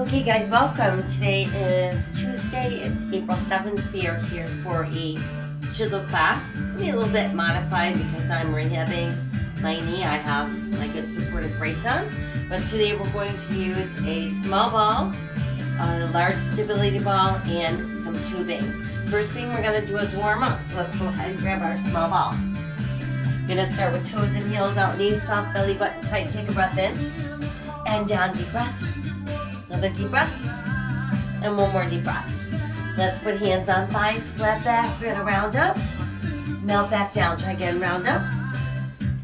Okay guys, welcome. Today is Tuesday, it's April 7th. We are here for a Chizel class. It's going to be a little bit modified because I'm rehabbing my knee. I have my good supportive brace on. But today we're going to use a small ball, a large stability ball, and some tubing. First thing we're going to do is warm up. So let's go ahead and grab our small ball. I'm going to start with toes and heels out, knees soft, belly button tight. Take a breath in and down, deep breath. Another deep breath, and one more deep breath. Let's put hands on thighs, flat back. We're gonna round up, melt back down. Try again, round up,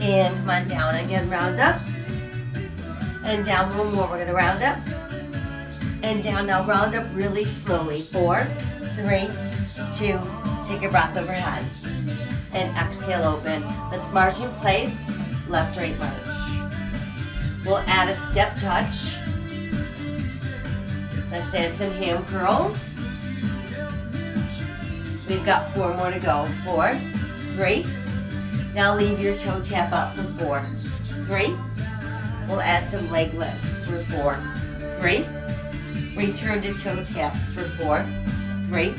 and come on down again, round up, and down. One more. We're gonna round up, and down. Now round up really slowly. 4, 3, 2. Take a breath overhead, and exhale, open. Let's march in place. Left, right, march. We'll add a step touch. Let's add some ham curls. We've got 4 more to go. 4, 3. Now leave your toe tap up for 4, 3. We'll add some leg lifts for 4, 3. Return to toe taps for 4, 3,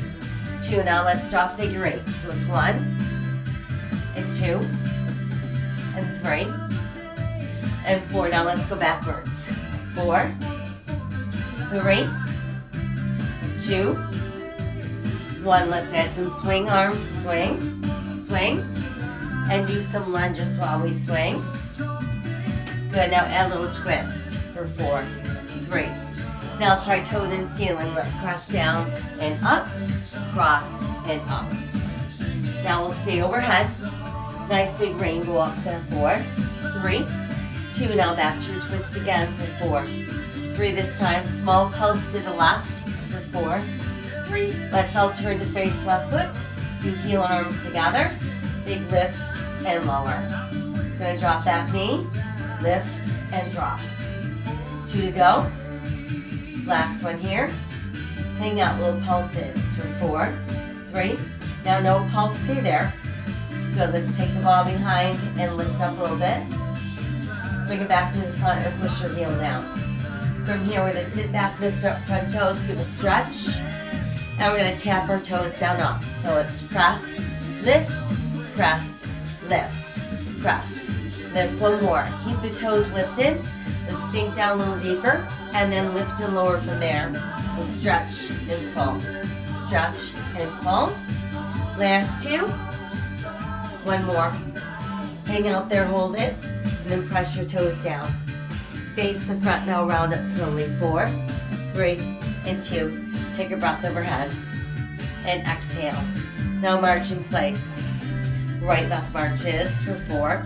2. Now let's draw figure 8. So it's 1 and 2 and 3 and 4. Now let's go backwards. 4, 3, 2, 1. Let's add some swing arms. Swing, swing, and do some lunges while we swing. Good. Now add a little twist for 4, 3. Now try toes and ceiling. Let's cross down and up, cross and up. Now we'll stay overhead. Nice big rainbow up there. 4, 3, 2. Now back to your twist again for 4, 3 this time. Small pulse to the left for 4, 3. Let's all turn to face left foot. Do heel and arms together. Big lift and lower. Gonna drop back knee, lift and drop. 2 to go. Last one here. Hang out little pulses for 4, 3. Now no pulse, stay there. Good, let's take the ball behind and lift up a little bit. Bring it back to the front and push your heel down. From here, we're going to sit back, lift up front toes, give a stretch, and we're going to tap our toes down up. So it's press, lift, press, lift, press, lift. One more. Keep the toes lifted. Let's sink down a little deeper, and then lift and lower from there. We'll stretch and pull, stretch and pull. Last 2. One more. Hang out there, hold it, and then press your toes down. Face the front, now round up slowly. 4, 3, and 2. Take a breath overhead. And exhale. Now march in place. Right, left marches for 4,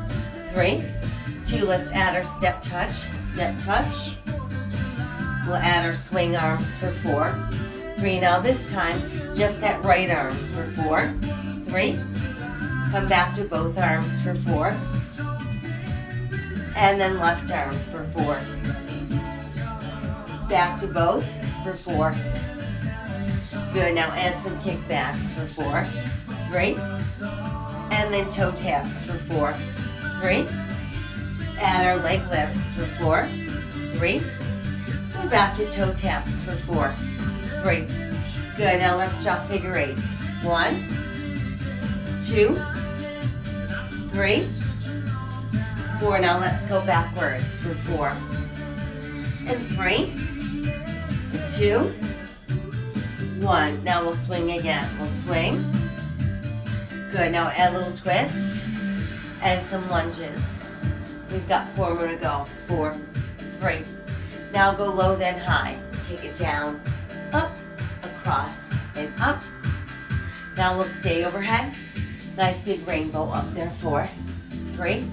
3, 2. Let's add our step touch. Step touch. We'll add our swing arms for 4, 3. Now this time, just that right arm for 4, 3. Come back to both arms for 4. And then left arm for 4. Back to both for 4. Good, now add some kickbacks for 4, 3. And then toe taps for 4, 3. Add our leg lifts for 4, 3. Go back to toe taps for 4, 3. Good, now let's draw figure 8s. 1, 2, 3, 4. Now let's go backwards for 4 and 3, 2, 1. Now we'll swing again. We'll swing. Good. Now add a little twist and some lunges. We've got 4 more to go. 4, 3. Now go low then high. Take it down, up, across, and up. Now we'll stay overhead. Nice big rainbow up there. 4, 3.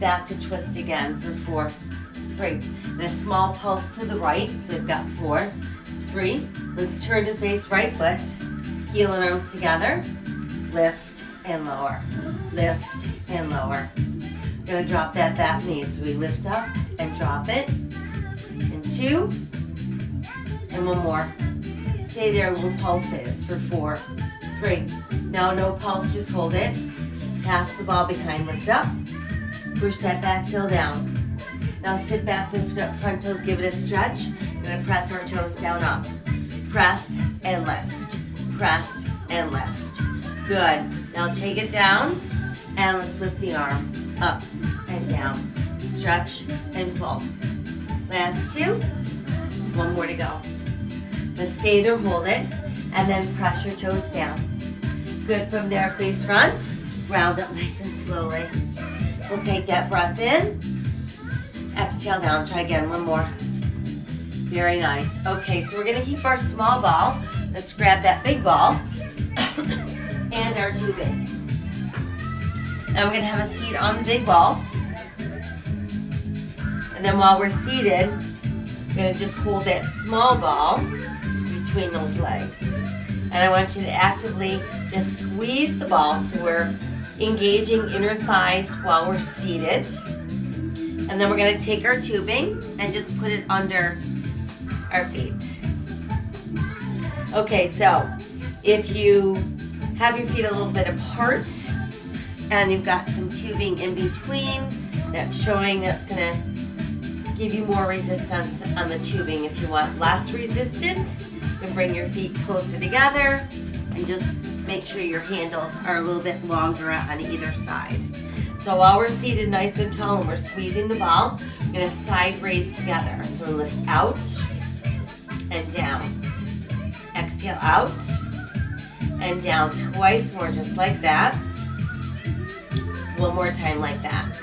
Back to twist again for 4, 3. And a small pulse to the right. So we've got 4, 3. Let's turn to face right foot. Heel and arms together. Lift and lower. Lift and lower. We're going to drop that back knee. So we lift up and drop it. And 2. And 1 more. Stay there, little pulses for 4, 3. Now no pulse, just hold it. Pass the ball behind, lift up. Push that back heel down. Now sit back, lift up front toes, give it a stretch. We're gonna press our toes down up. Press and lift, press and lift. Good, now take it down and let's lift the arm up and down. Stretch and pull. Last two, one more to go. Let's stay there, hold it, and then press your toes down. Good, from there, face front, round up nice and slowly. We'll take that breath in, exhale down, try again, one more. Very nice. Okay, so we're gonna keep our small ball. Let's grab that big ball and our tubing. Now we're gonna have a seat on the big ball. And then while we're seated, we're gonna just hold that small ball between those legs. And I want you to actively just squeeze the ball so we're engaging inner thighs while we're seated. And then we're gonna take our tubing and just put it under our feet. Okay, so if you have your feet a little bit apart and you've got some tubing in between, that's showing, that's gonna give you more resistance on the tubing. If you want less resistance, you can bring your feet closer together and just make sure your handles are a little bit longer on either side. So while we're seated nice and tall and we're squeezing the ball, we're gonna side raise together. So lift out and down. Exhale out and down twice more, just like that. One more time like that.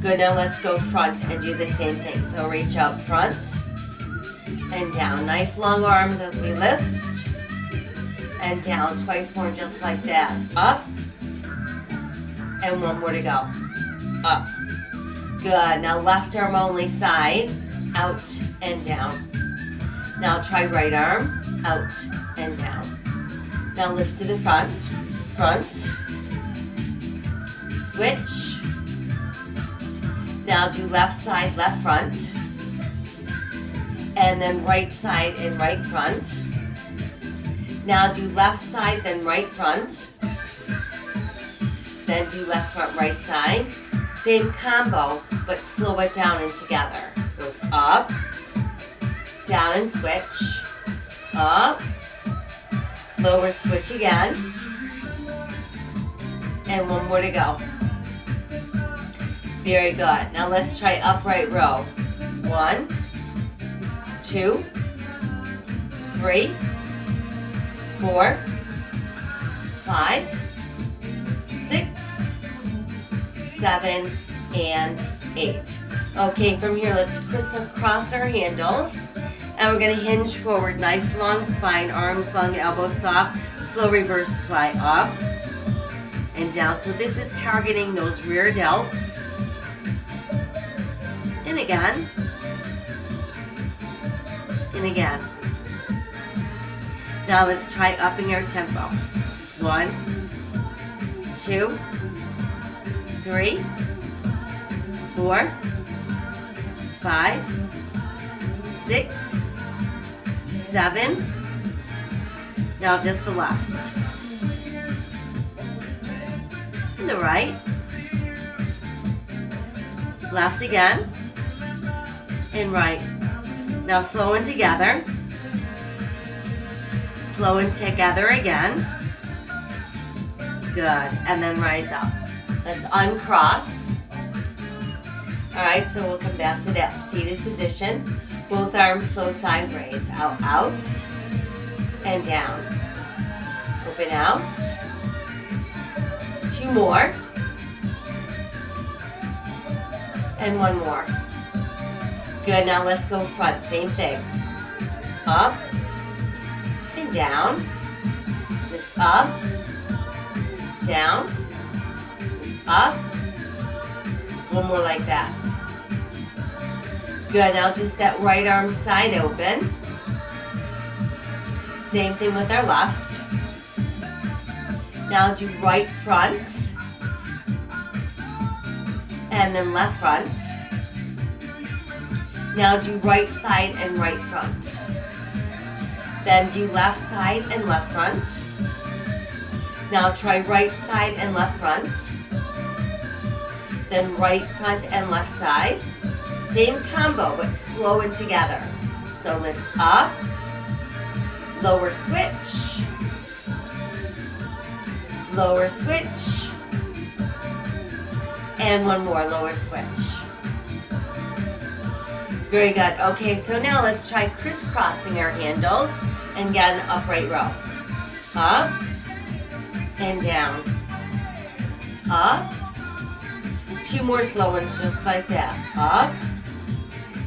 Good, now let's go front and do the same thing. So reach out front and down. Nice long arms as we lift. And down twice more, just like that. Up. And one more to go. Up. Good, now left arm only side. Out and down. Now try right arm. Out and down. Now lift to the front. Front. Switch. Now do left side, left front. And then right side and right front. Now do left side, then right front. Then do left front, right side. Same combo, but slow it down and together. So it's up, down and switch. Up, lower, switch again. And one more to go. Very good. Now let's try upright row. 1, 2, 3, 4, 5, 6, 7, and 8. Okay, from here, let's crisscross our handles. And we're going to hinge forward. Nice long spine, arms long, elbows soft. Slow reverse fly up and down. So this is targeting those rear delts. And again. And again. Now let's try upping our tempo. 1, 2, 3, 4, 5, 6, 7. Now just the left. And the right. Left again. And right. Now slow and together. Slow and together again. Good. And then rise up. Let's uncross. Alright, so we'll come back to that seated position. Both arms slow side raise. Out, out, and down. Open out. 2 more. And 1 more. Good, now let's go front. Same thing. Up and down. Lift up, down, lift up. 1 more like that. Good, now just that right arm side open. Same thing with our left. Now do right front. And then left front. Now do right side and right front. Then do left side and left front. Now try right side and left front. then right front and left side. Same combo, but slow and together. So lift up, lower switch, lower switch, and one more lower switch. Very good. Okay, so now let's try crisscrossing our handles and again, upright row. Up and down. Up. 2 more slow ones just like that. Up.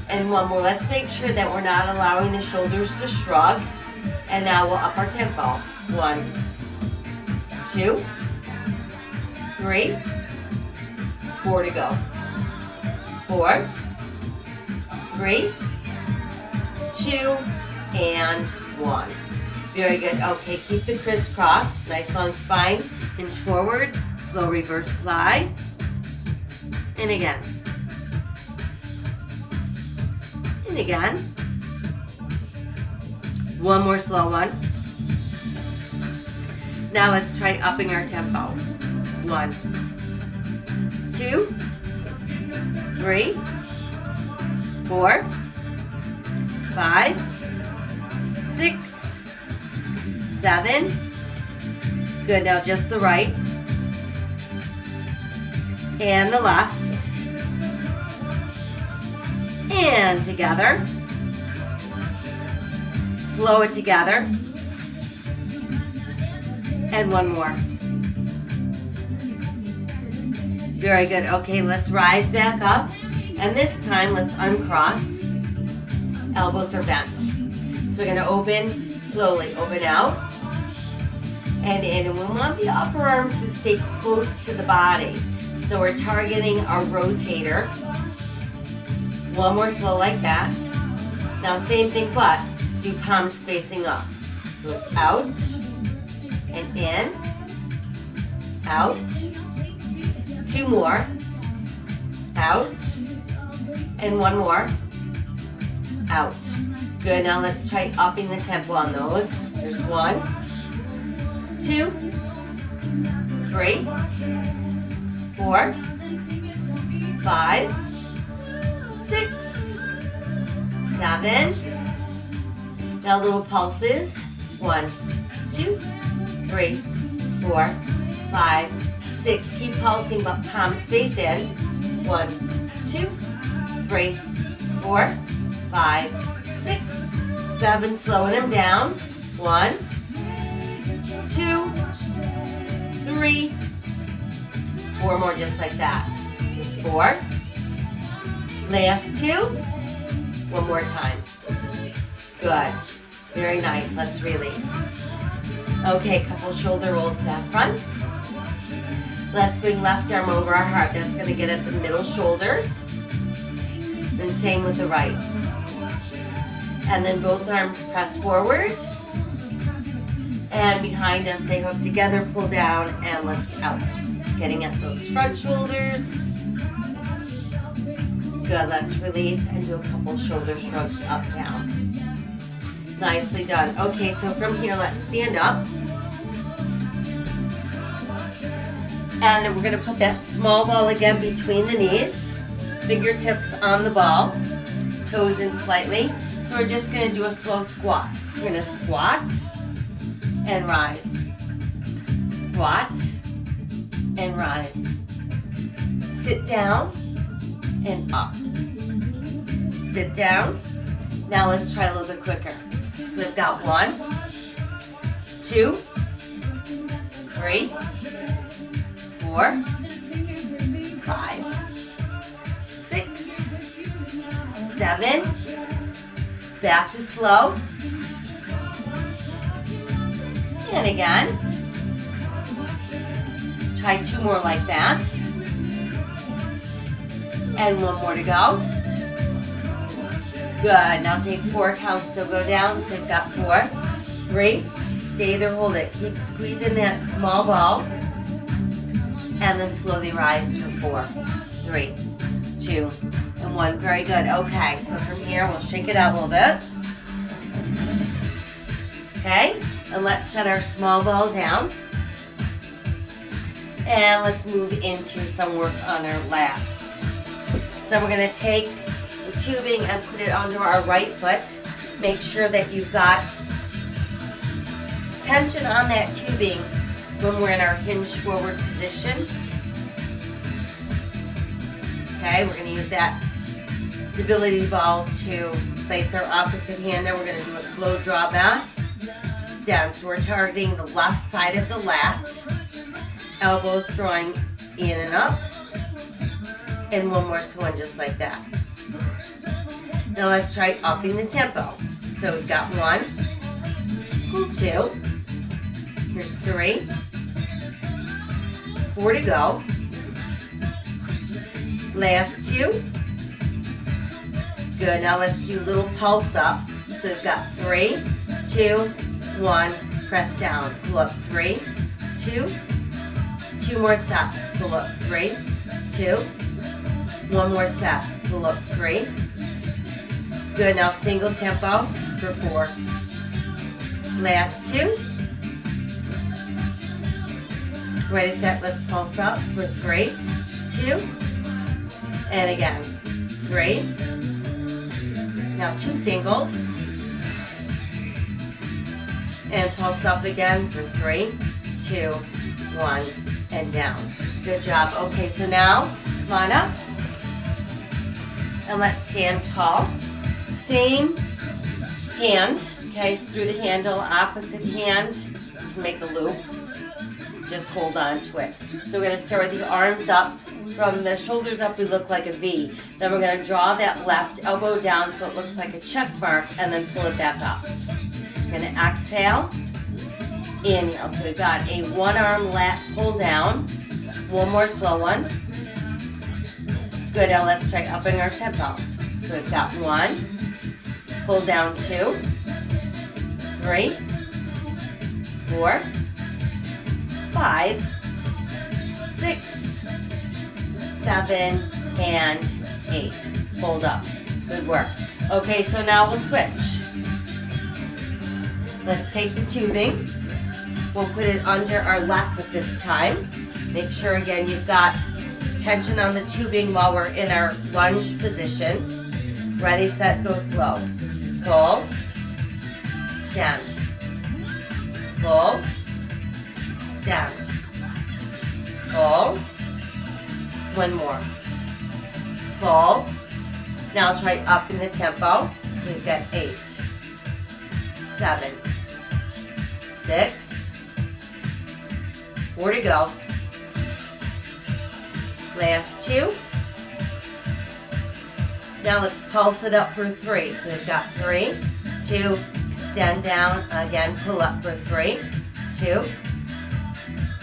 And one more. Let's make sure that we're not allowing the shoulders to shrug. And now we'll up our tempo. 1, 2, 3, 4 to go. 4, 3, 2, and 1. Very good. Okay, keep the crisscross. Nice long spine. Hinge forward. Slow reverse fly. And again. And again. One more slow one. Now let's try upping our tempo. 1, 2, 3, 4, 5, 6, 7. Good, now just the right. And the left. And together. Slow it together. And one more. Very good. Okay, let's rise back up. And this time, let's uncross. Elbows are bent. So we're going to open slowly. Open out. And in. And we want the upper arms to stay close to the body. So we're targeting our rotator. One more slow like that. Now same thing, but do palms facing up. So it's out and in. Out. 2 more. Out. And one more. Out. Good, now let's try upping the tempo on those. There's 1, 2, 3, 4, 5, 6, 7. Now little pulses. 1, 2, 3, 4, 5, 6. Keep pulsing, but palms face in. 1, 2, 3, 4, 5, 6, 7. Slowing them down. 1, 2, 3, 4 more just like that. Here's 4. Last 2. One more time. Good. Very nice. Let's release. Okay, couple shoulder rolls back front. Let's bring left arm over our heart. That's going to get at the middle shoulder. Then same with the right. And then both arms press forward. And behind us, they hook together, pull down, and lift out. Getting at those front shoulders. Good, let's release and do a couple shoulder shrugs up, down. Nicely done. Okay, so from here, let's stand up. And we're gonna put that small ball again between the knees. Fingertips on the ball, toes in slightly. So we're just gonna do a slow squat. We're gonna squat and rise. Squat and rise. Sit down and up. Sit down. Now let's try a little bit quicker. So we've got 1, 2, 3, 4, 5, 6, 7. Back to slow. And again. Try 2 more like that. And 1 more to go. Good. Now take 4 counts to go down. So you've got 4, 3. Stay there, hold it. Keep squeezing that small ball. And then slowly rise through 4, 3, 2, and 1. Very good. Okay, so from here we'll shake it out a little bit. Okay, and let's set our small ball down. And let's move into some work on our lats. So we're going to take the tubing and put it onto our right foot. Make sure that you've got tension on that tubing when we're in our hinge forward position. Okay, we're going to use that stability ball to place our opposite hand. Then we're going to do a slow draw back. Extend. So we're targeting the left side of the lat. Elbows drawing in and up. And one more one just like that. Now let's try upping the tempo. So we've got 1, pull 2. Here's 3. 4 to go. Last 2. Good. Now let's do a little pulse up. So we've got 3, 2, 1. Press down. Pull up 3, 2. 2 more sets. Pull up 3, 2. 1 more set. Pull up 3. Good. Now single tempo for 4. Last 2. Ready, set. Let's pulse up for 3, 2. And again. 3. Now 2 singles. And pulse up again for 3, 2, 1, and down. Good job. Okay, so now come on up. And let's stand tall. Same hand, okay, through the handle, opposite hand, make a loop. Just hold on to it. So we're going to start with the arms up. From the shoulders up, we look like a V. Then we're going to draw that left elbow down so it looks like a check mark, and then pull it back up. We're going to exhale, inhale. So we've got a 1-arm lat pull down. One more slow one. Good, now let's try upping our tempo. So we've got 1, pull down 2, 3, 4, 5, 6, 7, and 8. Hold up. Good work. Okay, so now we'll switch. Let's take the tubing. We'll put it under our left foot this time. Make sure again you've got tension on the tubing while we're in our lunge position. Ready, set, go slow. Pull, stand. Pull, stand. Pull. One more. Pull. Now try up in the tempo. So we've got 8, 7, 6, 4 to go. Last 2. Now let's pulse it up for 3. So we've got 3, 2, extend down, again, pull up for 3, 2,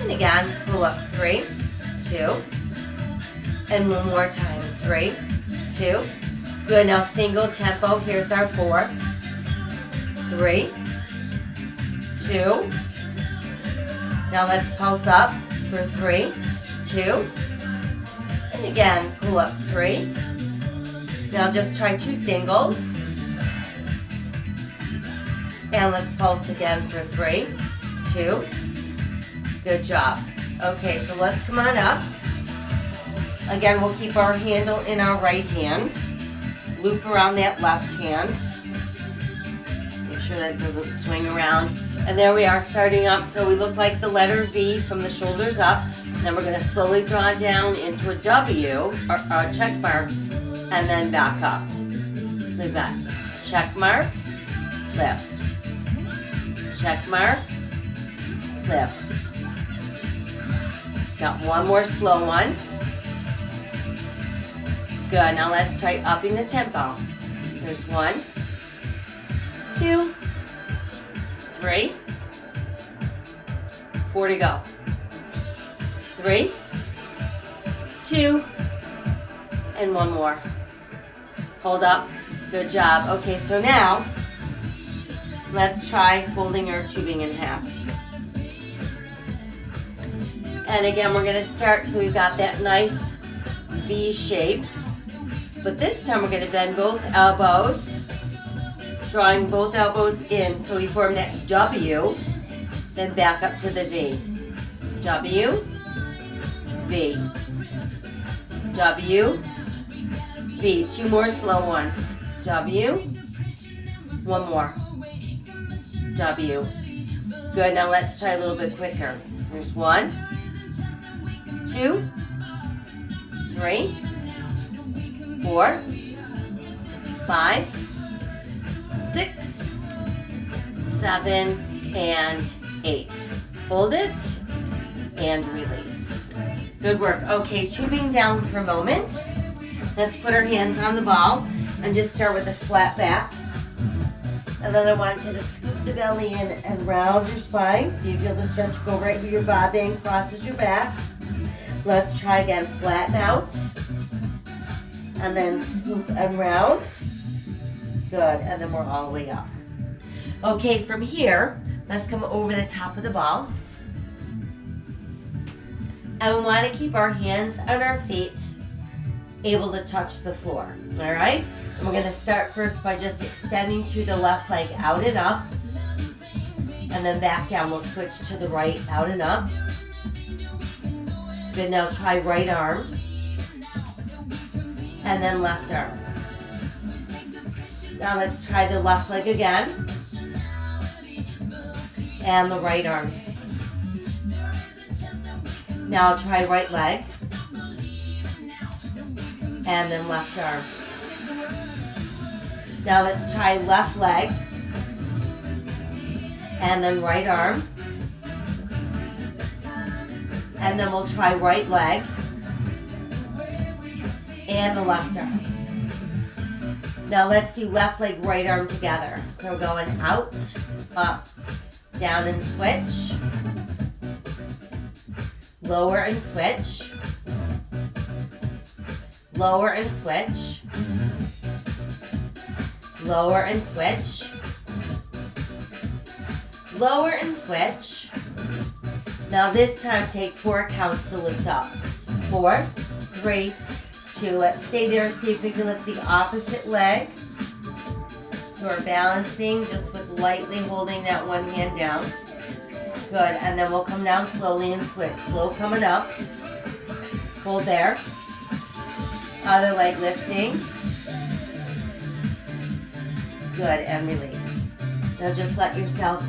and again, pull up 3, 2, and one more time, 3, 2, good, now single tempo, here's our 4, 3, 2, now let's pulse up for 3, 2, and again, pull up 3, now just try 2 singles, and let's pulse again for 3, 2, good job. Okay, so let's come on up. Again, we'll keep our handle in our right hand, loop around that left hand, make sure that it doesn't swing around, and there we are starting up, so we look like the letter V from the shoulders up. Then we're going to slowly draw down into a W, or a check mark, and then back up. So we've got check mark, lift, check mark, lift. Got one more slow one. Good, now let's try upping the tempo. Here's 1, 2, 3, 4 to go. 3, 2, and one more. Hold up, good job. Okay, so now, let's try folding our tubing in half. And again, we're gonna start, so we've got that nice V shape. But this time we're gonna bend both elbows, drawing both elbows in, so we form that W, then back up to the V. W, V. W, V. 2 more slow ones. W. 1 more. W. Good, now let's try a little bit quicker. Here's 1, 2, 3, 4, 5, 6, 7, and 8. Hold it and release. Good work. Okay, tubing down for a moment. Let's put our hands on the ball and just start with a flat back. And then I want you to scoop the belly in and round your spine so you feel the stretch go right where your bobbing crosses your back. Let's try again. Flatten out. And then scoop and round. Good. And then we're all the way up. Okay, from here, let's come over the top of the ball. And we want to keep our hands on our feet able to touch the floor. All right? And we're going to start first by just extending through the left leg out and up. And then back down. We'll switch to the right, out and up. Good, now try right arm. And then left arm. Now let's try the left leg again. And the right arm. Now I'll try right leg. And then left arm. Now let's try left leg. And then right arm. And then we'll try right leg. And the left arm. Now let's do left leg, right arm together. So we're going out, up, down and switch. Lower and switch. Lower and switch. Lower and switch. Lower and switch. Now this time take 4 counts to lift up. 4, 3, 2. Let's stay there. See if we can lift the opposite leg. So we're balancing just with lightly holding that one hand down. Good. And then we'll come down slowly and switch. Slow coming up. Hold there. Other leg lifting. Good. And release. Now just let yourself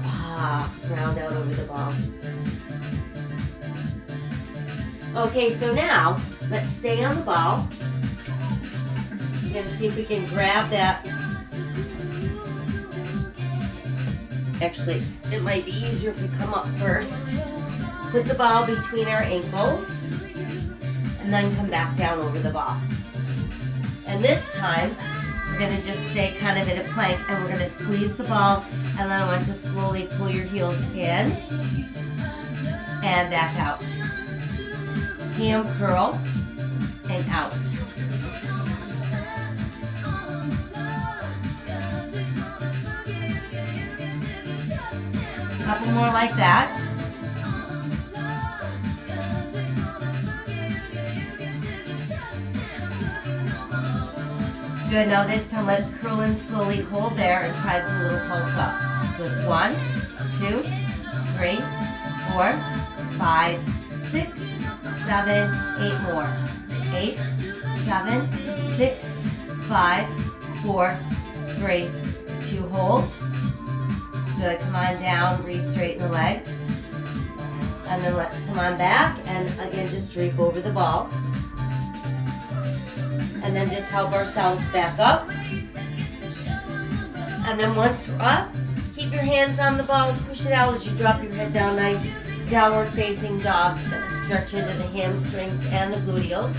round out over the ball. Okay, so now let's stay on the ball. We're going to see if we can grab that. Actually, it might be easier if we come up first. Put the ball between our ankles and then come back down over the ball. And this time, we're going to just stay kind of in a plank and we're going to squeeze the ball and then I want you to slowly pull your heels in and back out. Ham curl and out. Couple more like that. Good, now this time let's curl in slowly, hold there and try the little pulse up. So it's 1, 2, 3, 4, 5, 6, 7, 8 more. 8, 7, 6, 5, 4, 3, 2, hold. Good, come on down, re-straighten the legs. And then let's come on back and again just drape over the ball. And then just help ourselves back up. And then once we're up, keep your hands on the ball and push it out as you drop your head down nice. Downward facing dog. It's going to stretch into the hamstrings and the gluteals.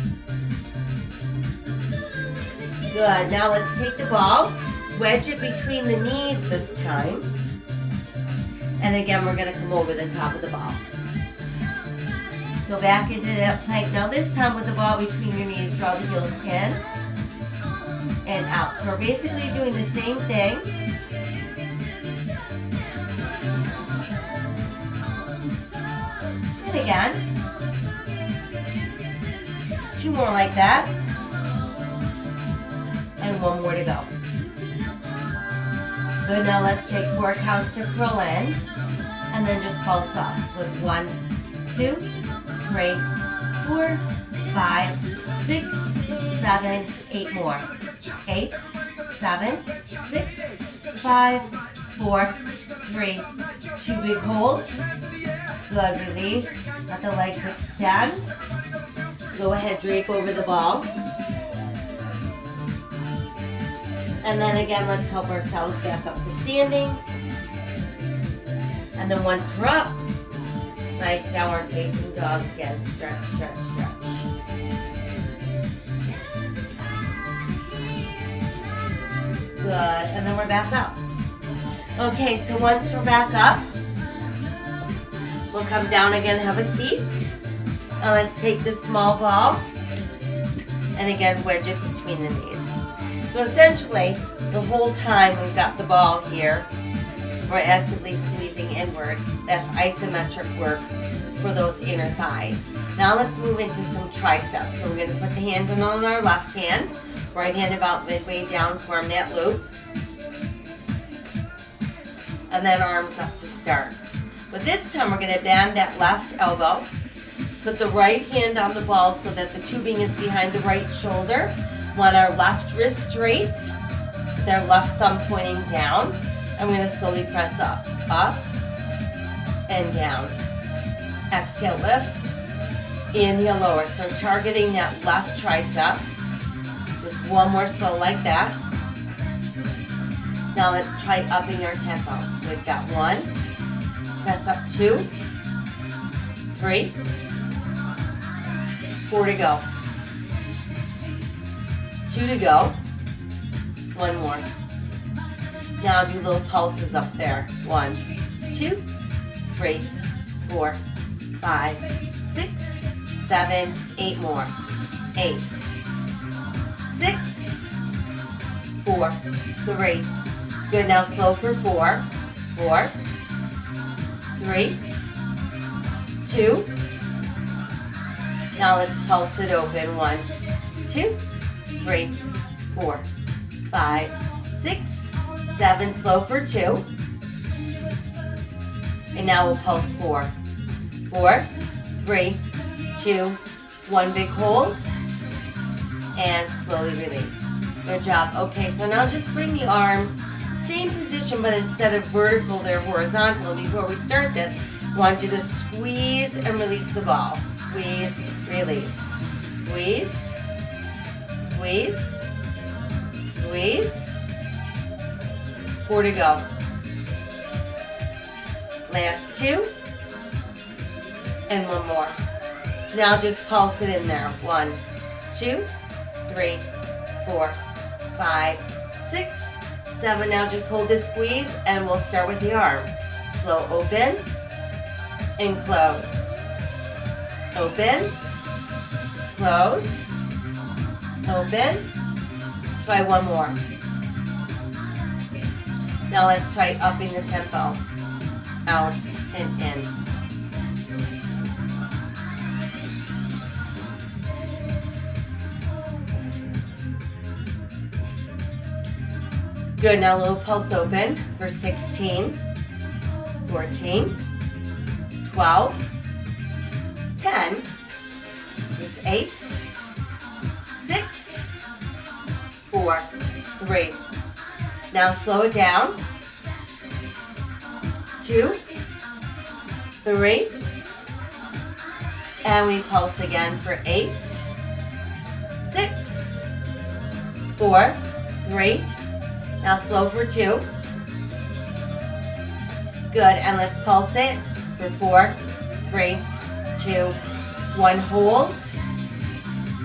Good, now let's take the ball, wedge it between the knees this time. And again, we're going to come over the top of the ball. So back into that plank. Now this time with the ball between your knees, draw the heels in and out. So we're basically doing the same thing. And again. 2 more like that. And 1 more to go. Good, now let's take 4 counts to curl in. And then just pulse up. So it's 1, 2, 3, 4, 5, 6, 7, 8 more. 8, 7, 6, 5, 4, 3, 2 big holds. Good, release. Let the legs extend. Go ahead, drape over the ball. And then again, let's help ourselves back up to standing. And then once we're up, nice downward facing dog again. Stretch, stretch, stretch. Good, and then we're back up. Okay, so once we're back up, we'll come down again, have a seat. And let's take the small ball and again wedge it between the knees. So essentially, the whole time we've got the ball here, we're actively squeezing inward. That's isometric work for those inner thighs. Now let's move into some triceps. So we're going to put the hand on our left hand, right hand about midway down, form that loop. And then arms up to start. But this time we're going to bend that left elbow. Put the right hand on the ball so that the tubing is behind the right shoulder. Want our left wrist straight, with our left thumb pointing down. I'm going to slowly press up, and down. Exhale, lift. Inhale, lower. So targeting that left tricep. Just one more slow like that. Now let's try upping our tempo. So we've got 1, press up 2, 3, 4 to go. 2 to go. 1 more. Now do little pulses up there. 1, 2, 3, 4, 5, 6, 7, 8 more. 8, 6, 4, 3. Good, now slow for 4, 4, 3, 2. Now let's pulse it open. 1, 2, 3, 4, 5, 6, 7. Slow for 2. And now we'll pulse 4, 4, 3, 2, 1 big hold. And slowly release. Good job. Okay, so now just bring the arms, same position, but instead of vertical, they're horizontal. Before we start this, I want you to squeeze and release the ball. Squeeze, release. Squeeze, squeeze, squeeze. 4 to go. Last 2. And 1 more. Now just pulse it in there. 1, 2, 3, 4, 5, 6, 7. Now just hold this squeeze and we'll start with the arm. Slow open and close. Open, close, open. Try 1 more. Now let's try upping the tempo. Out and in. Good, now a little pulse open for 16, 14, 12, 10, there's 8, 6, 4, 3. Now slow it down. 2, 3, and we pulse again for 8, 6, 4, 3. Now slow for 2. Good, and let's pulse it for 4, 3, 2, 1. Hold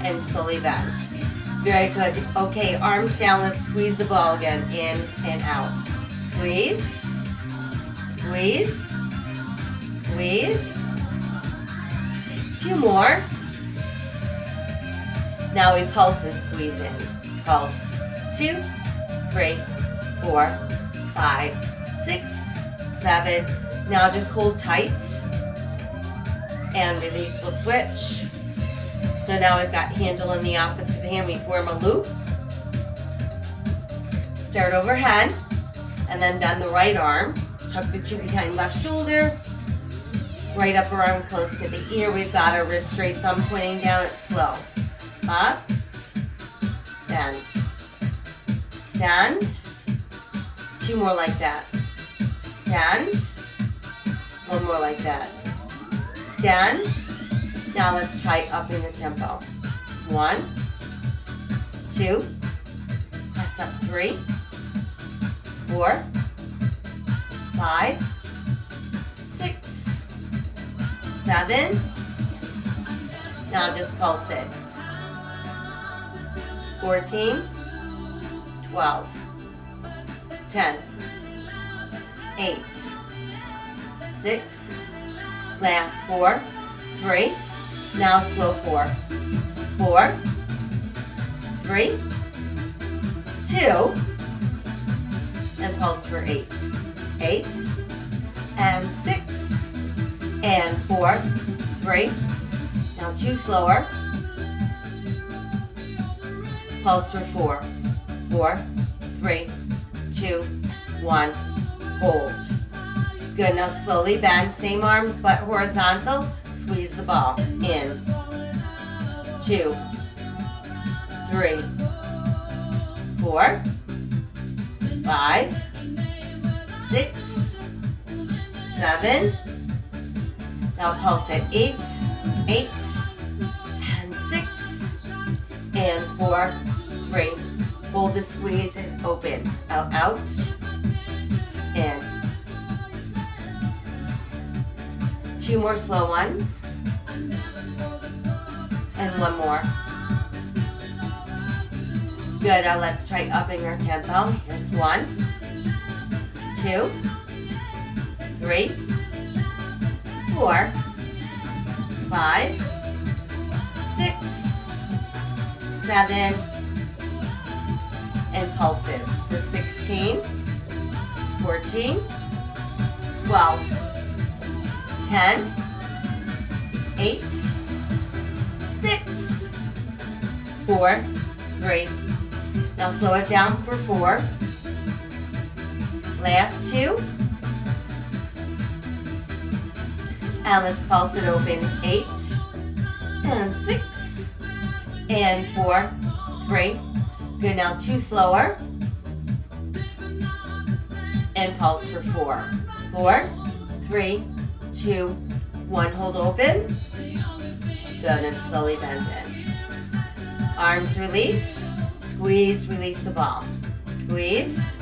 and slowly bend. Very good. Okay, arms down. Let's squeeze the ball again. In and out. Squeeze, squeeze, squeeze. 2 more. Now we pulse and squeeze in. Pulse. 2, 3, 4, 5, 6, 7. Now just hold tight and release. We'll switch. So now we've got handle in the opposite hand. We form a loop. Start overhead and then bend the right arm. Tuck the 2 behind left shoulder Right upper arm close to the ear. We've got our wrist straight, thumb pointing down. It's slow. Up. Bend. Stand. 2 more like that. Stand. 1 more like that. Stand. Now let's try upping the tempo. 1, 2, press up 3, 4, 5, 6, 7. Now just pulse it. 14, 12, 10, 8, 6, last 4, 3, now slow 4, 4, 3, 2, and pulse for 8, 8, and 6, and 4, 3, now 2 slower, pulse for 4, 4, 3, 2, 1, hold. Good, now slowly bend, same arms but horizontal, squeeze the ball, in, 2, 3, 4, 5, 6, 7, now pulse at 8, 8, and 6, and 4, 3, hold the squeeze and open, out, out, in. 2 more slow ones, and 1 more. Good, now let's try upping our tempo. Here's 1, 2, 3, 4, 5, 6, 7, and pulses for 16, 14, 12, 10, 8, 6, 4, 3. Now slow it down for 4. Last 2. And let's pulse it open. 8, and 6, and 4, 3. Good, now 2 slower. And pulse for 4. 4, 3, 2, 1. Hold open. Good, and slowly bend in. Arms release. Squeeze, release the ball. Squeeze,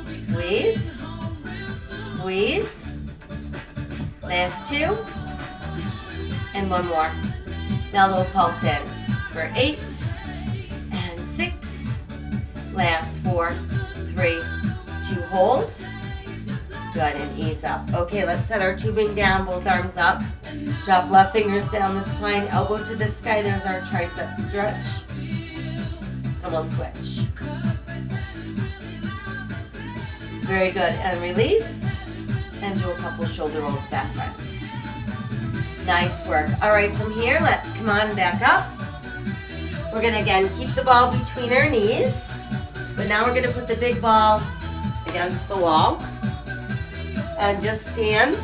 squeeze, squeeze. Last 2. And 1 more. Now little pulse in for 8 and 6. Last 4, 3, 2, hold. Good, and ease up. Okay, let's set our tubing down, both arms up. Drop left fingers down the spine, elbow to the sky. There's our tricep stretch. And we'll switch. Very good, and release. And do a couple shoulder rolls back front. Nice work. All right, from here, let's come on back up. We're gonna again keep the ball between our knees, but now we're gonna put the big ball against the wall. And just stand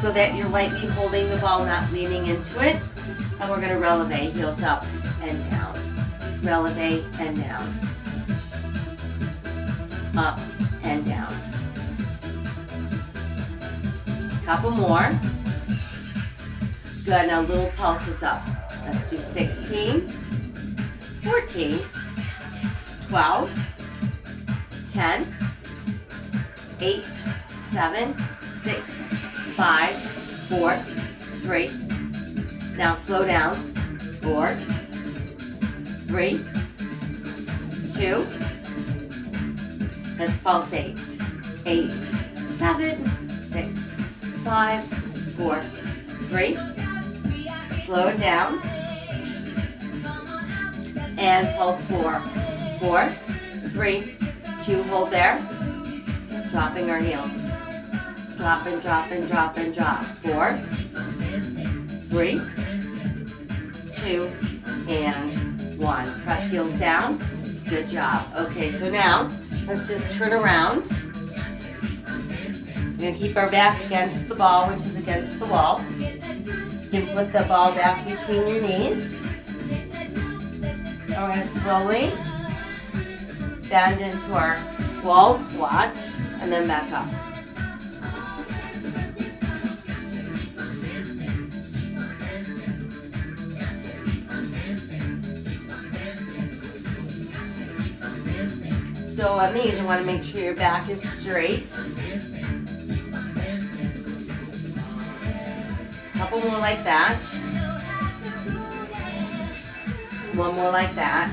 so that you're lightly holding the ball, not leaning into it. And we're gonna releve, heels up and down. Releve and down. Up and down. Couple more. Good, now little pulses up. Let's do 16, 14, 12, 10, 8, 7, 6, 5, 4, 3. Now slow down. 4, 3, 2. Let's pulse 8. 8, 7, 6, 5, 4, 3. Slow it down. And pulse 4. 4, 3, 2. Hold there. Dropping our heels. Drop and drop and drop and drop. 4, 3, 2, and 1. Press heels down. Good job. Okay, so now let's just turn around. We're going to keep our back against the ball, which is against the wall. You can put the ball back between your knees. And we're going to slowly bend into our wall squat and then back up. So on these, you want to make sure your back is straight. Couple more like that. One more like that.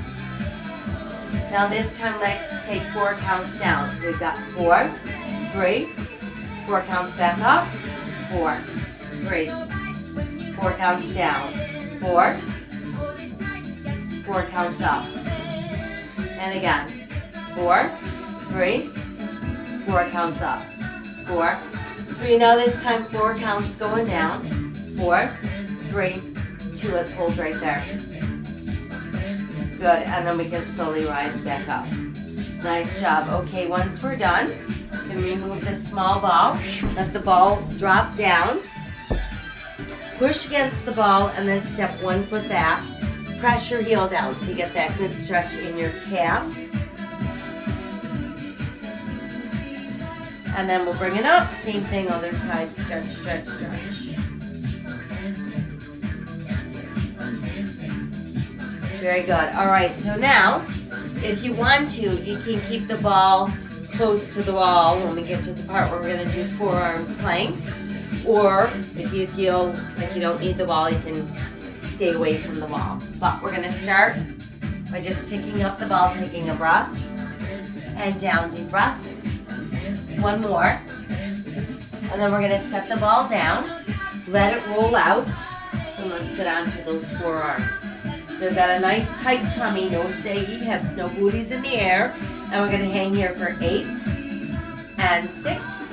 Now this time, let's take 4 counts down. So we've got 4, 3, 4 counts back up, 4, 3, 4 counts down, 4, 4 counts up, and again, 4, 3, 4 counts up, 4, 3. Now this time 4 counts going down, 4, 3, 2. Let's hold right there. Good, and then we can slowly rise back up. Nice job. Okay, once we're done, you can remove the small ball. Let the ball drop down. Push against the ball and then step 1 foot back. Press your heel down so you get that good stretch in your calf. And then we'll bring it up. Same thing, other side. Stretch, stretch, stretch. Very good. All right, so now, if you want to, you can keep the ball close to the wall when we get to the part where we're going to do forearm planks. Or if you feel like you don't need the ball, you can stay away from the wall. But we're going to start by just picking up the ball, taking a breath, and down, deep breath. 1 more. And then we're going to set the ball down, let it roll out, and let's get on to those forearms. So we've got a nice tight tummy, no saggy hips, no booties in the air. And we're going to hang here for 8, and 6,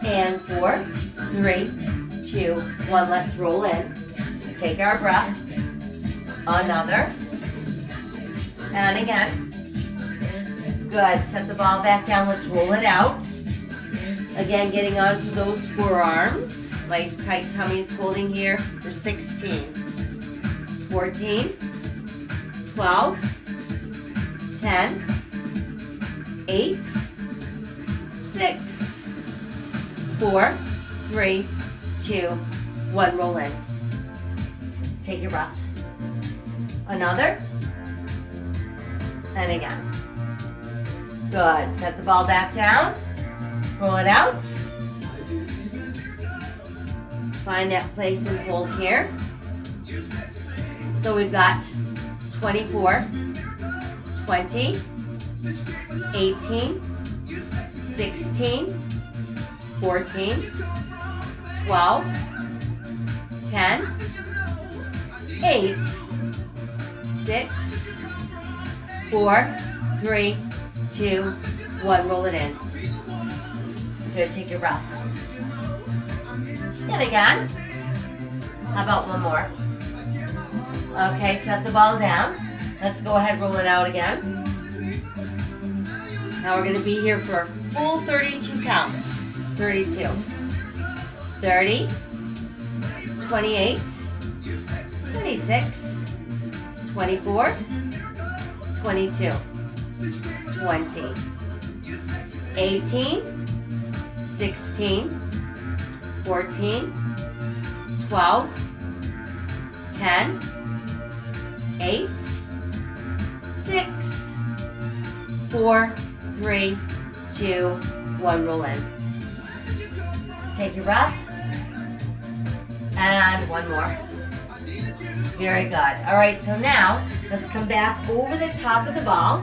and 4, 3, 2, 1. Let's roll in. Take our breath. Another. And again. Good. Set the ball back down. Let's roll it out. Again, getting onto those forearms. Nice tight tummies holding here for 16, 14, 12, 10, 8, 6, 4, 3, 2, 1. Roll in. Take your breath. Another. And again. Good. Set the ball back down. Roll it out. Find that place and hold here. So we've got 24, 20, 18, 16, 14, 12, 10, 8, 6, 4, 3, 2, 1. Roll it in. Good. Take your breath. And again. How about one more? Okay, set the ball down. Let's go ahead, roll it out again. Now we're going to be here for a full 32 counts. 32, 30, 28, 26, 24, 22, 20, 18, 16, 14, 12, 10, 8, 6, 4, 3, 2, 1. Roll in. Take your breath. And one more. Very good. All right, so now let's come back over the top of the ball.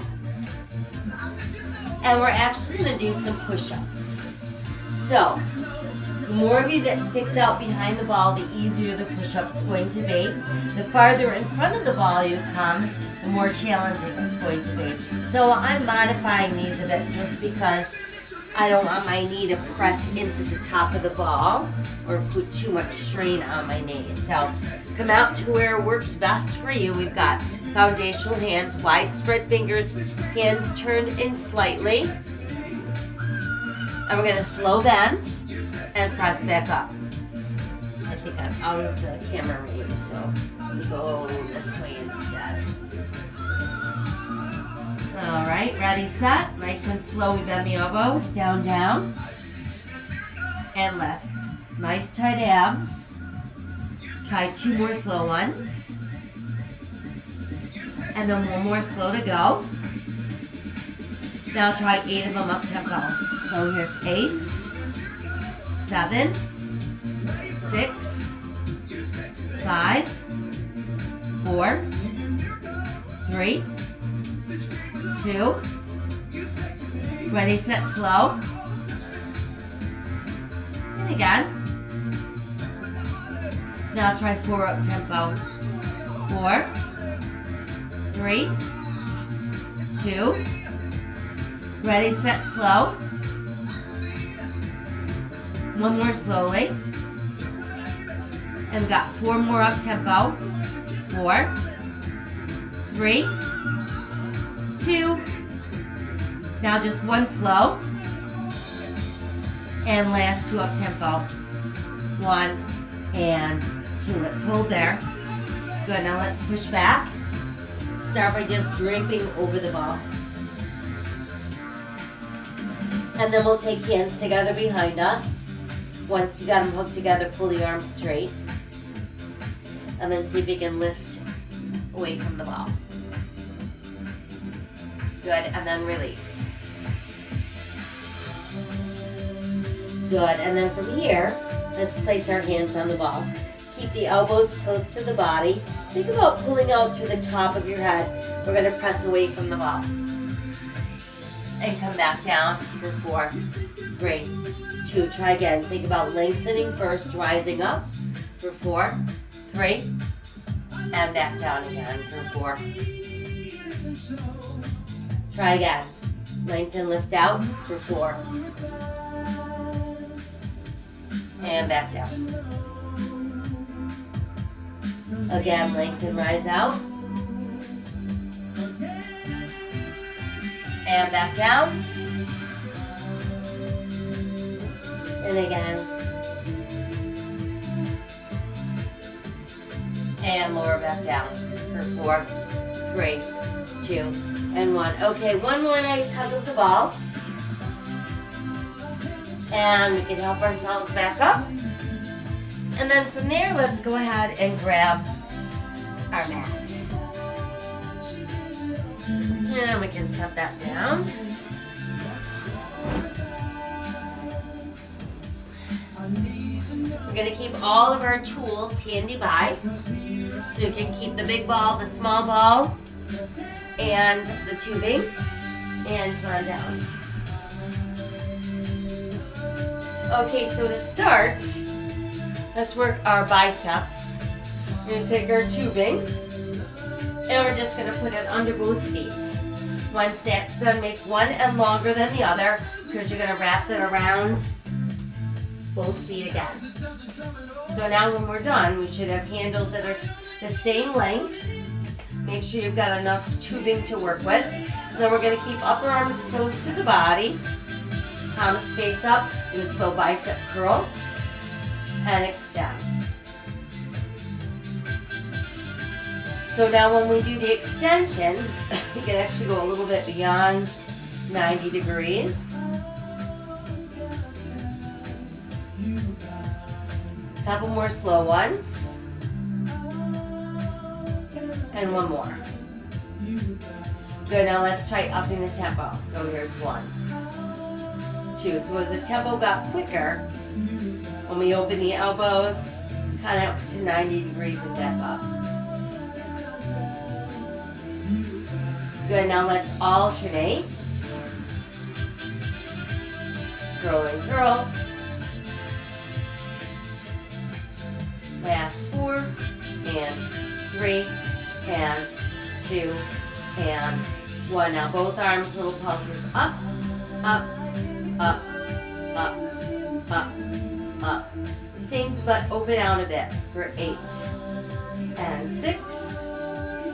And we're actually going to do some push-ups. So, the more of you that sticks out behind the ball, the easier the push-up's going to be. The farther in front of the ball you come, the more challenging it's going to be. So I'm modifying these a bit just because I don't want my knee to press into the top of the ball or put too much strain on my knee. So come out to where it works best for you. We've got foundational hands, wide spread fingers, hands turned in slightly. And we're going to slow bend and press back up. I think I'm out of the camera range, so we go this way instead. All right, ready, set. Nice and slow. We bend the elbows, down, down, and lift. Nice tight abs. Try 2 more slow ones. And then 1 more slow to go. Now try 8 of them up tempo. So here's 8, 7, 6, 5, 4, 3, 2, ready, set, slow. And again. Now try 4 up tempo. 4, 3, 2, ready, set, slow. 1 more slowly. And we got 4 more up tempo. 4, 3, 2. Now just 1 slow. And last 2 up tempo. 1 and 2. Let's hold there. Good, now let's push back. Start by just draping over the ball. And then we'll take hands together behind us. Once you got them hooked together, pull the arms straight. And then see if you can lift away from the ball. Good, and then release. Good, and then from here, let's place our hands on the ball. Keep the elbows close to the body. Think about pulling out through the top of your head. We're going to press away from the ball. And come back down for 4, 3, 2. Try again. Think about lengthening first, rising up for 4, 3, and back down again for 4. Try again. Lengthen, lift out for 4. And back down. Again, lengthen, rise out. And back down. And again. And lower back down for 4, 3, 2, and 1. Okay, 1 more nice hug of the ball. And we can help ourselves back up. And then from there, let's go ahead and grab our mat. And we can set that down. We're going to keep all of our tools handy by. So you can keep the big ball, the small ball, and the tubing. And come on down. Okay, so to start, let's work our biceps. We're going to take our tubing, and we're just going to put it under both feet. Once that's done, make one end longer than the other, because you're going to wrap it around both feet again. So now when we're done, we should have handles that are the same length. Make sure you've got enough tubing to work with. And then we're going to keep upper arms close to the body. Palms face up, do a slow bicep curl, and extend. So now when we do the extension, you can actually go a little bit beyond 90 degrees. Couple more slow ones. And 1 more. Good, now let's try upping the tempo. So here's 1, 2. So as the tempo got quicker, when we open the elbows, it's kind of up to 90 degrees and back up. Good, now let's alternate. Curl and curl. Last 4, and 3, and 2, and 1. Now both arms, little pulses up, up, up, up, up, up. Same, but open out a bit for 8, and 6,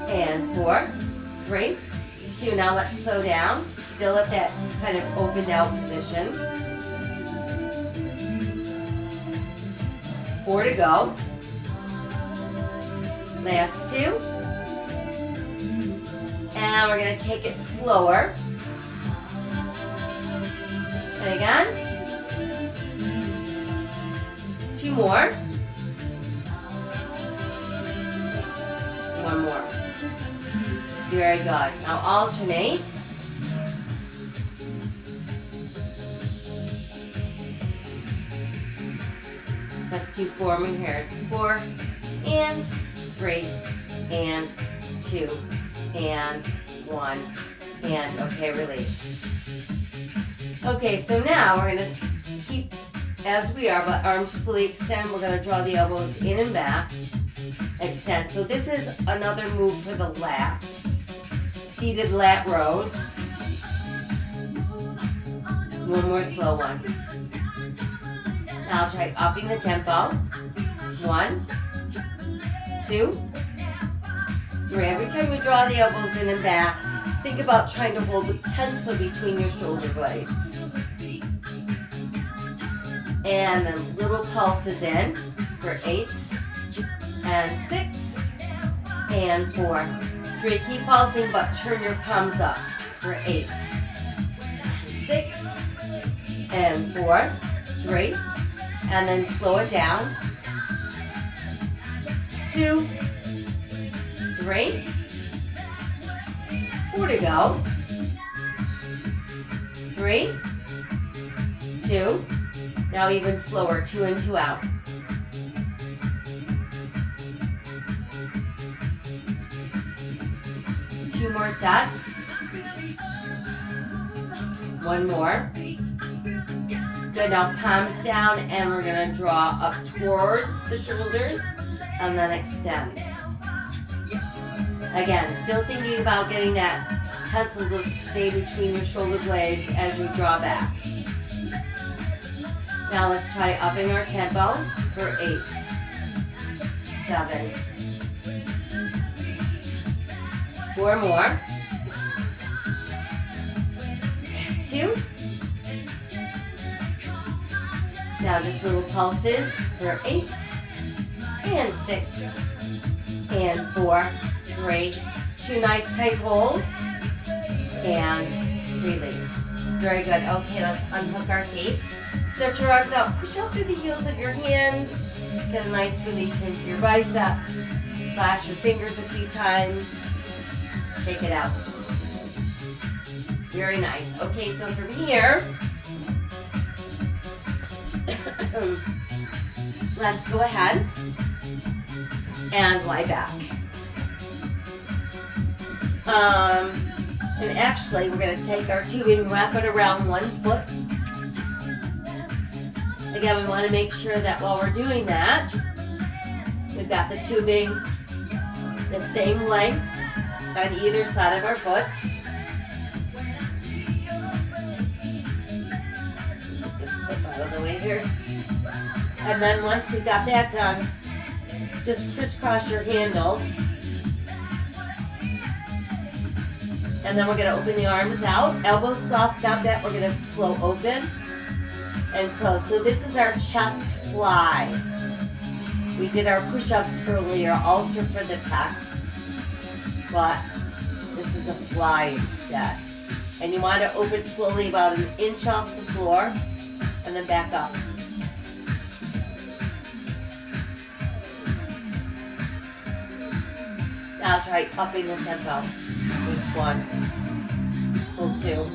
and 4, 3, 2. Now let's slow down. Still at that kind of opened out position. 4 to go. Last 2. And we're going to take it slower. And again. 2 more. 1 more. Very good. Now alternate. Let's do 4 more here. 4 and 3 and 2 and 1 and okay, release. Okay, so now we're going to keep as we are, but arms fully extend. We're going to draw the elbows in and back. Extend. So this is another move for the lats. Seated lat rows. 1 more slow one. Now I'll try upping the tempo. 1, 2, 3. Every time you draw the elbows in and back, think about trying to hold the pencil between your shoulder blades. And then little pulses in for 8 and 6 and 4. 3. Keep pulsing, but turn your palms up for 8 and 6 and 4, 3. And then slow it down. 2, 3, 4 to go. 3, 2. Now even slower, 2 in, 2 out. 2 more sets. 1 more. Good, now palms down and we're going to draw up towards the shoulders and then extend. Again, still thinking about getting that pencil to stay between your shoulder blades as you draw back. Now let's try upping our tempo for 8, 7, 4 more. Last 2. Now just little pulses for 8 and 6 and 4, 3, 2 nice tight holds and release. Very good. Okay, let's unhook our feet. Stretch your arms out. Push out through the heels of your hands. Get a nice release into your biceps. Flash your fingers a few times. Shake it out. Very nice. Okay, so from here, let's go ahead and lie back. And actually, we're going to take our tubing, wrap it around 1 foot. Again, we want to make sure that while we're doing that, we've got the tubing the same length on either side of our foot. Get this clip out of the way here. And then once we've got that done, just crisscross your handles. And then we're going to open the arms out. Elbows soft, got that. We're going to slow open and close. So this is our chest fly. We did our push-ups earlier, also for the pecs. But this is a fly instead. And you want to open slowly about 1 inch off the floor and then back up. Now try upping the tempo. Just 1. Pull 2.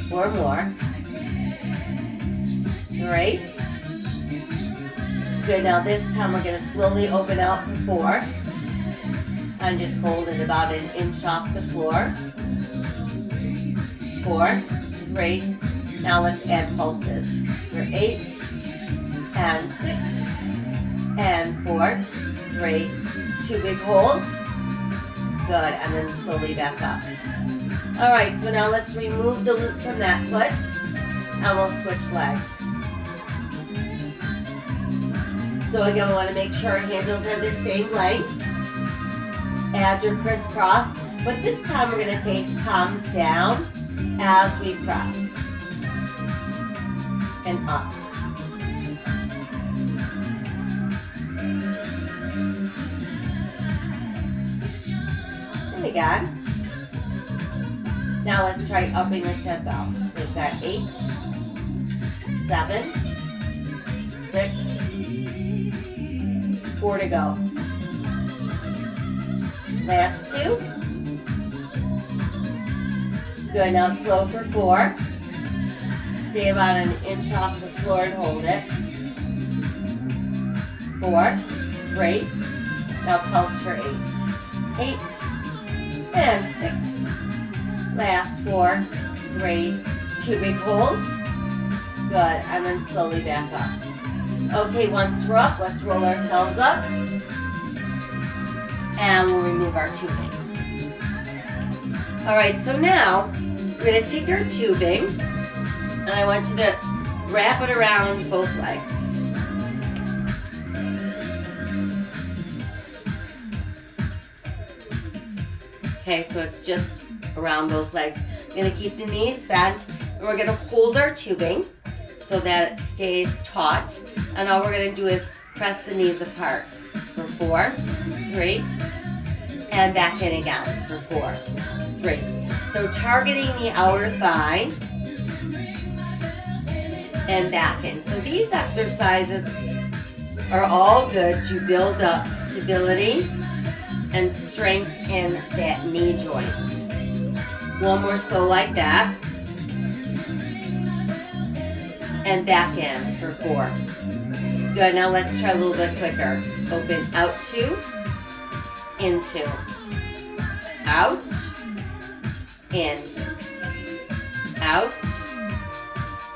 4 more. 3. Good, now this time we're going to slowly open out for 4. And just hold it about 1 inch off the floor. 4, 3. Now let's add pulses. For 8 and 6 and 4, 3. 2 big holds. Good, and then slowly back up. Alright, so now let's remove the loop from that foot and we'll switch legs. So again, we want to make sure our handles are the same length. Add your crisscross, but this time we're going to face palms down as we press. and up. And again. Now let's try upping the tempo. So we've got 8, 7, 6, 4 to go. Last 2. Good, now slow for 4. Stay about an inch off the floor and hold it. 4, great. Now pulse for 8. 8, and 6. Last 4, 3, 2, big hold. Good, and then slowly back up. Okay, once we're up, let's roll ourselves up. And we'll remove our tubing. All right, so now we're gonna take our tubing, and I want you to wrap it around both legs. Okay, so it's just around both legs. We're gonna keep the knees bent, and we're gonna hold our tubing so that it stays taut. And all we're gonna do is press the knees apart for 4, 3, and back in again for 4, 3. So targeting the outer thigh and back in. So these exercises are all good to build up stability and strength in that knee joint. One more slow like that. And back in for 4. Good, now let's try a little bit quicker. Open out 2, into, out, in, out,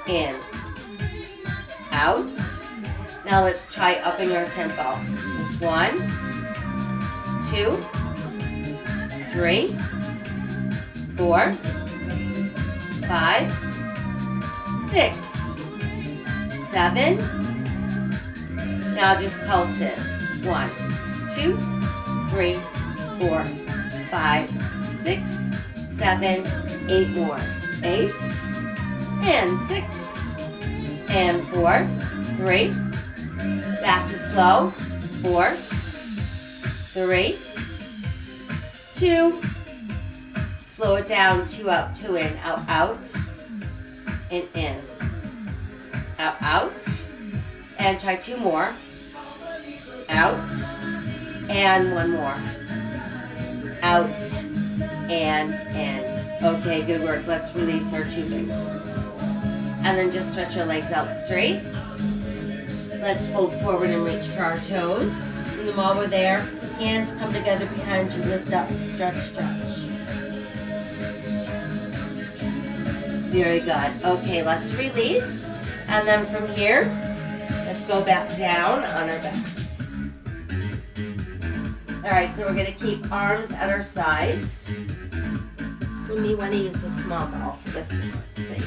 in, out. Now let's try upping our tempo. Just 1, 2, 3, 4, 5, 6, 7. Now just pulses. 1, 2, 3, 4, 5, 6, 7, 8 more. 8, and 6, and 4, 3. Back to slow. 4, 3, 2. Slow it down. 2 out, 2 in. Out, out, and in. Out, out. And try 2 more. Out, and 1 more. Out, and in. Okay, good work. Let's release our tubing. And then just stretch our legs out straight. Let's fold forward and reach for our toes. And while we're there, hands come together behind you. Lift up, stretch, stretch. Very good. Okay, let's release. And then from here, let's go back down on our backs. All right, so we're gonna keep arms at our sides. We may wanna use the small ball for this one, let's see.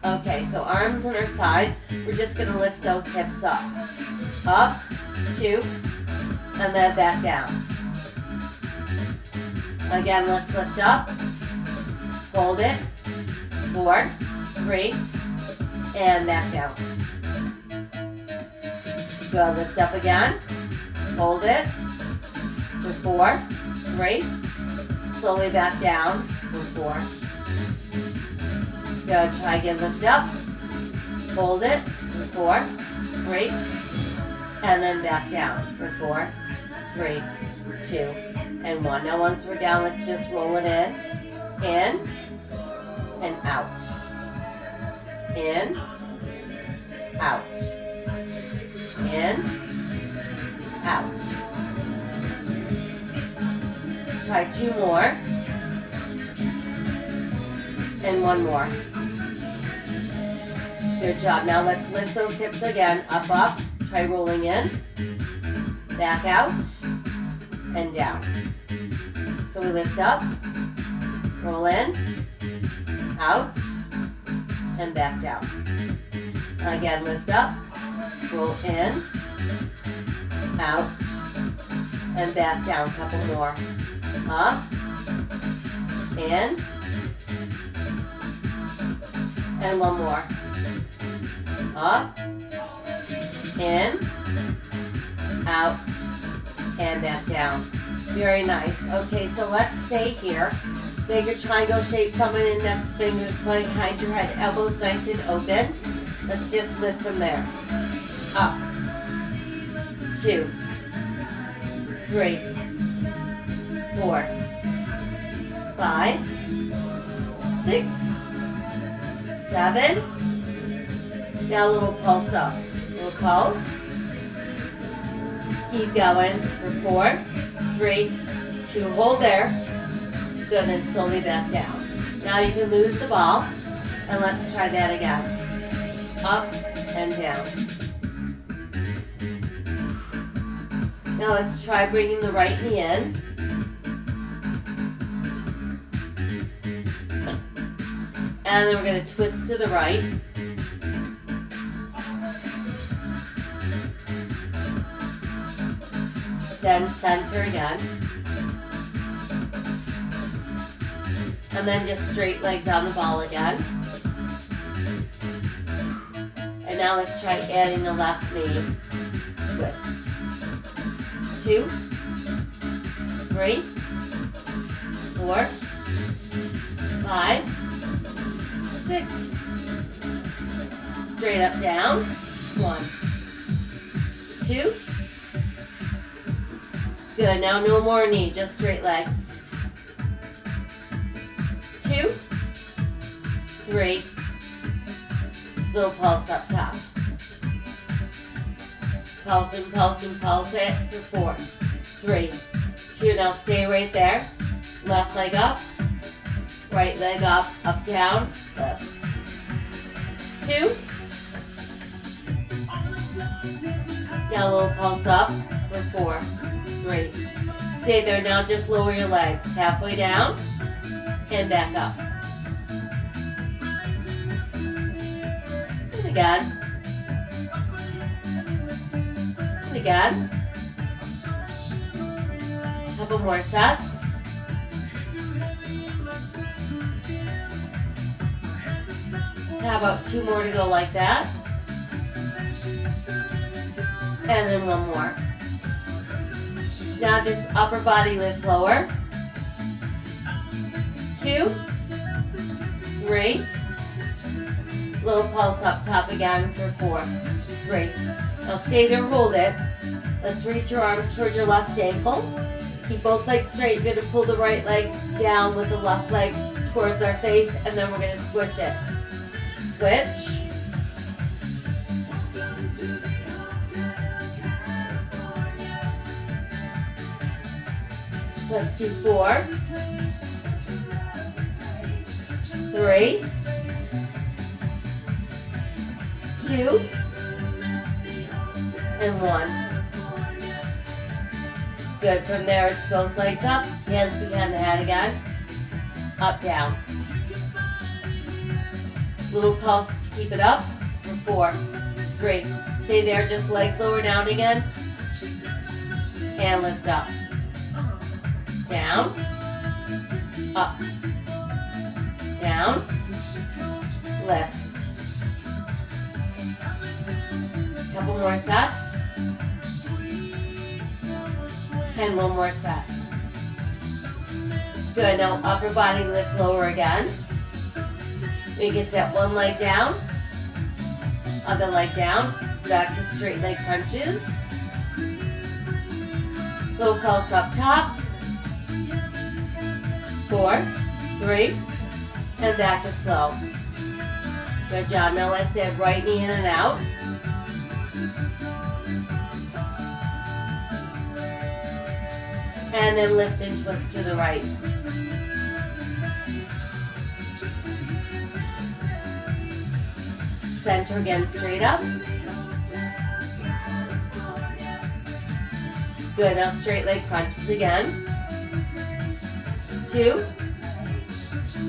Okay, so arms on our sides. We're just gonna lift those hips up. Up, 2, and then back down. Again, let's lift up. Hold it. 4, 3, and back down. Good, lift up again. Hold it for 4, 3. Slowly back down for 4. Good, try again, lift up. Hold it for 4, 3. And then back down for 4, 3, 2, and 1. Now once we're down, let's just roll it in, and out. In, out. In, out. Try 2 more. And 1 more. Good job. Now let's lift those hips again. Up, up. Try rolling in. Back out. And down. So we lift up. Roll in. Out. And back down. Again, lift up. Roll in. Out. And back down. Couple more. Up. In. And 1 more. Up, in, out, and back down. Very nice. Okay, so let's stay here. Make a triangle shape, thumb and index fingers behind your head, elbows nice and open. Let's just lift from there. Up, 2, 3, 4, 5, 6, 7. Now a little pulse up. Little pulse. Keep going for 4, 3, 2. Hold there. Good, then slowly back down. Now you can lose the ball. And let's try that again. Up and down. Now let's try bringing the right knee in. And then we're going to twist to the right. Then center again. And then just straight legs on the ball again. And now let's try adding the left knee. Twist. 2, 3, 4, 5, 6. Straight up down. 1, 2. Good. Now no more knee, just straight legs. 2, 3. Little pulse up top. Pulse and pulse and pulse it for 4, 3, 2. Now stay right there. Left leg up. Right leg up, up, down, lift. 2. Now a little pulse up for 4, 3. Stay there. Now just lower your legs. Halfway down and back up. And again. And again. Couple more sets. How about 2 more to go like that? And then 1 more. Now just upper body lift lower. 2, 3. Little pulse up top again for 4, 3. Now stay there, hold it. Let's reach your arms towards your left ankle. Keep both legs straight. You're going to pull the right leg down with the left leg towards our face, and then we're going to switch it. Switch. Let's do 4, 3, 2, and 1. Good. From there, it's both legs up, hands behind the head again. Up, down. Little pulse to keep it up for 4, 3. Stay there, just legs lower down again. And lift up. Down. Up. Down. Lift. Couple more sets. And 1 more set. Good. Now upper body lift lower again. You can set 1 leg down, other leg down, back to straight leg punches. Little pulse up top. 4, 3, and back to slow. Good job. Now let's add right knee in and out. And then lift and twist to the right. Center again, straight up. Good, now straight leg crunches again. 2,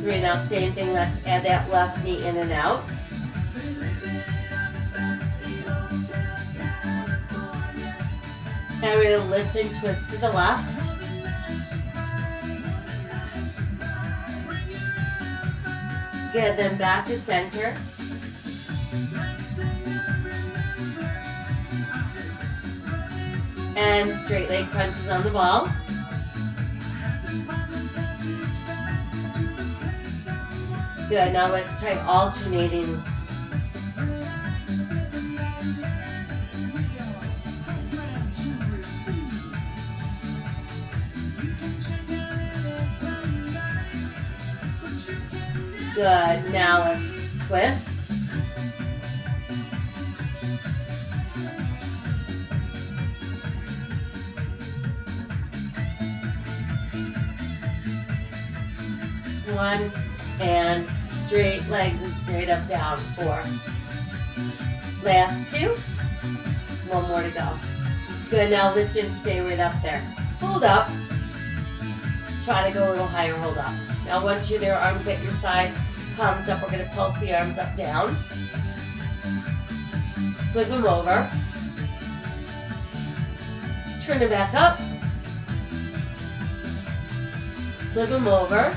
3, now same thing, let's add that left knee in and out. Now we're going to lift and twist to the left. Good, then back to center. And straight leg crunches on the ball. Good, now let's try alternating. Good, now let's twist. One, and straight legs and straight up, down, 4. Last 2. One more to go. Good, now lift and stay right up there. Hold up. Try to go a little higher, hold up. Now once you're there, arms at your sides, palms up. We're going to pulse the arms up, down. Flip them over. Turn them back up. Flip them over.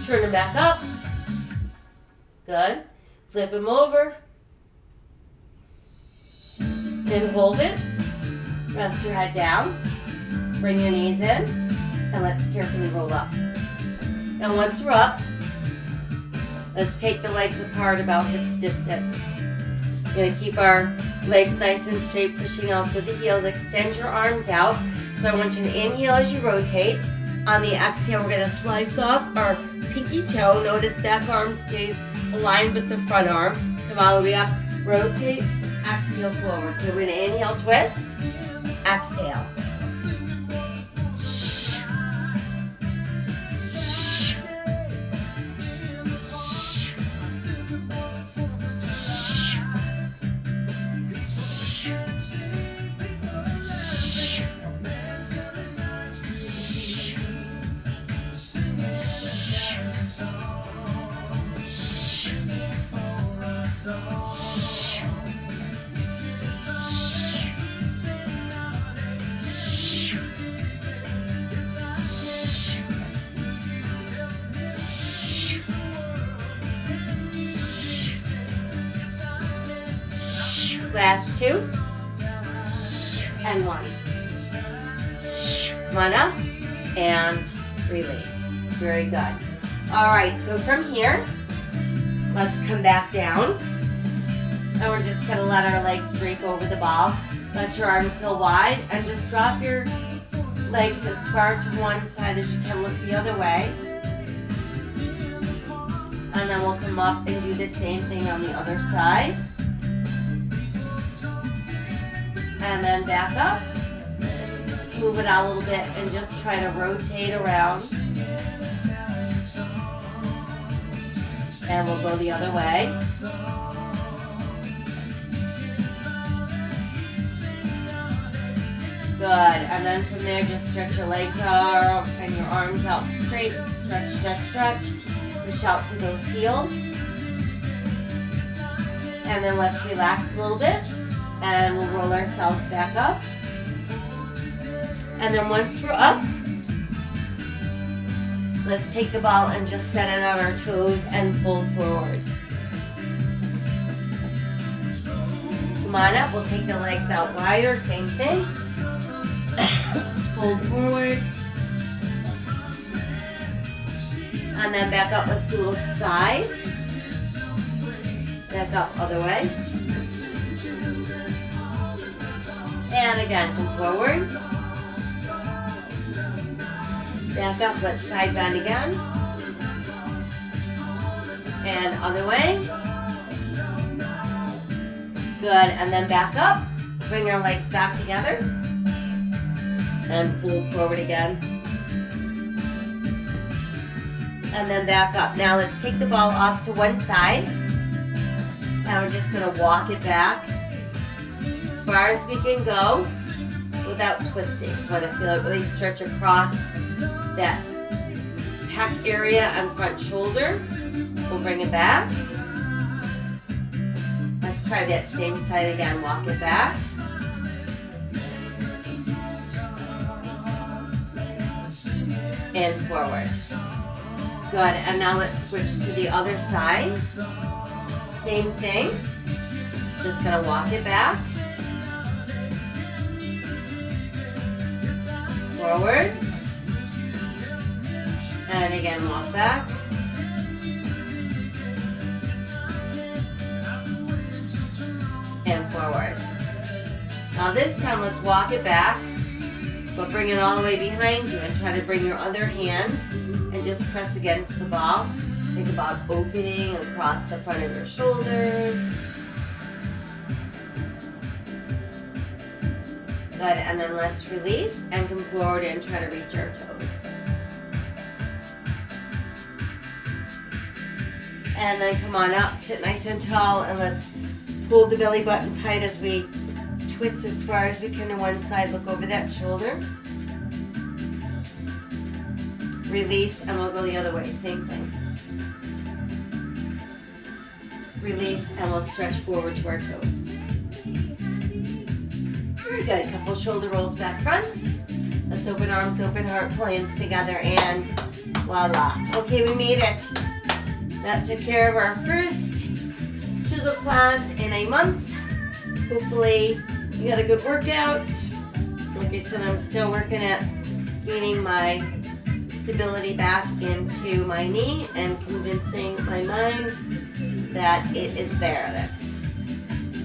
Turn them back up. Good. Flip them over. And hold it. Rest your head down. Bring your knees in. And let's carefully roll up. Now once we're up, let's take the legs apart about hips distance. We're going to keep our legs nice and straight, pushing out through the heels. Extend your arms out. So I want you to inhale as you rotate. On the exhale, we're going to slice off our pinky toe. Notice back arm stays aligned with the front arm. Come all the way up. Rotate. Exhale forward. So we're going to inhale, twist. Exhale. Last 2. And 1. Come on up and release. Very good. All right, so from here, let's come back down. And we're just going to let our legs drape over the ball. Let your arms go wide and just drop your legs as far to one side as you can. Look the other way. And then we'll come up and do the same thing on the other side. And then back up. Let's move it out a little bit and just try to rotate around. And we'll go the other way. Good. And then from there, just stretch your legs out and your arms out straight. Stretch, stretch, stretch. Push out through those heels. And then let's relax a little bit. And we'll roll ourselves back up. And then once we're up, let's take the ball and just set it on our toes and fold forward. Come on up, we'll take the legs out wider, same thing. Let's fold forward. And then back up, let's do a little side. Back up, other way. And again, come forward. Back up, let's side bend again. And other way. Good, and then back up. Bring our legs back together. And fold forward again. And then back up. Now let's take the ball off to one side. And we're just going to walk it back as far as we can go without twisting. So I want to feel it really stretch across that pec area and front shoulder. We'll bring it back. Let's try that same side again. Walk it back. And forward. Good. And now let's switch to the other side. Same thing. Just going to walk it back. forward. And again, walk back. And forward. Now this time, let's walk it back, but bring it all the way behind you and try to bring your other hand and just press against the ball. Think about opening across the front of your shoulders. Good, and then let's release and come forward and try to reach our toes. And then come on up, sit nice and tall, and let's hold the belly button tight as we twist as far as we can to one side. Look over that shoulder. Release, and we'll go the other way. Same thing. Release, and we'll stretch forward to our toes. Very good. Couple shoulder rolls back front. Let's open arms, open heart, plans together, and voila. Okay, we made it. That took care of our first Chizel class in a month. Hopefully you got a good workout. Like I said, I'm still working at gaining my stability back into my knee and convincing my mind that it is there. That's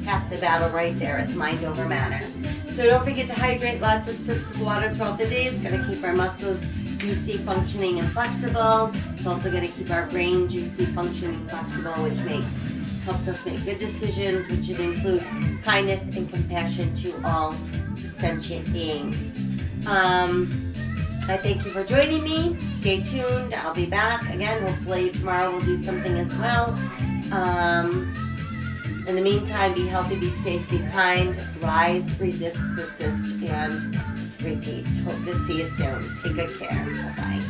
half the battle right there, is mind over matter. So don't forget to hydrate, lots of sips of water throughout the day. It's going to keep our muscles juicy, functioning, and flexible. It's also going to keep our brain juicy, functioning, flexible, which helps us make good decisions, which would include kindness and compassion to all sentient beings. I thank you for joining me. Stay tuned. I'll be back again. Hopefully tomorrow we'll do something as well. In the meantime, be healthy, be safe, be kind, rise, resist, persist, and repeat. Hope to see you soon. Take good care. Bye-bye.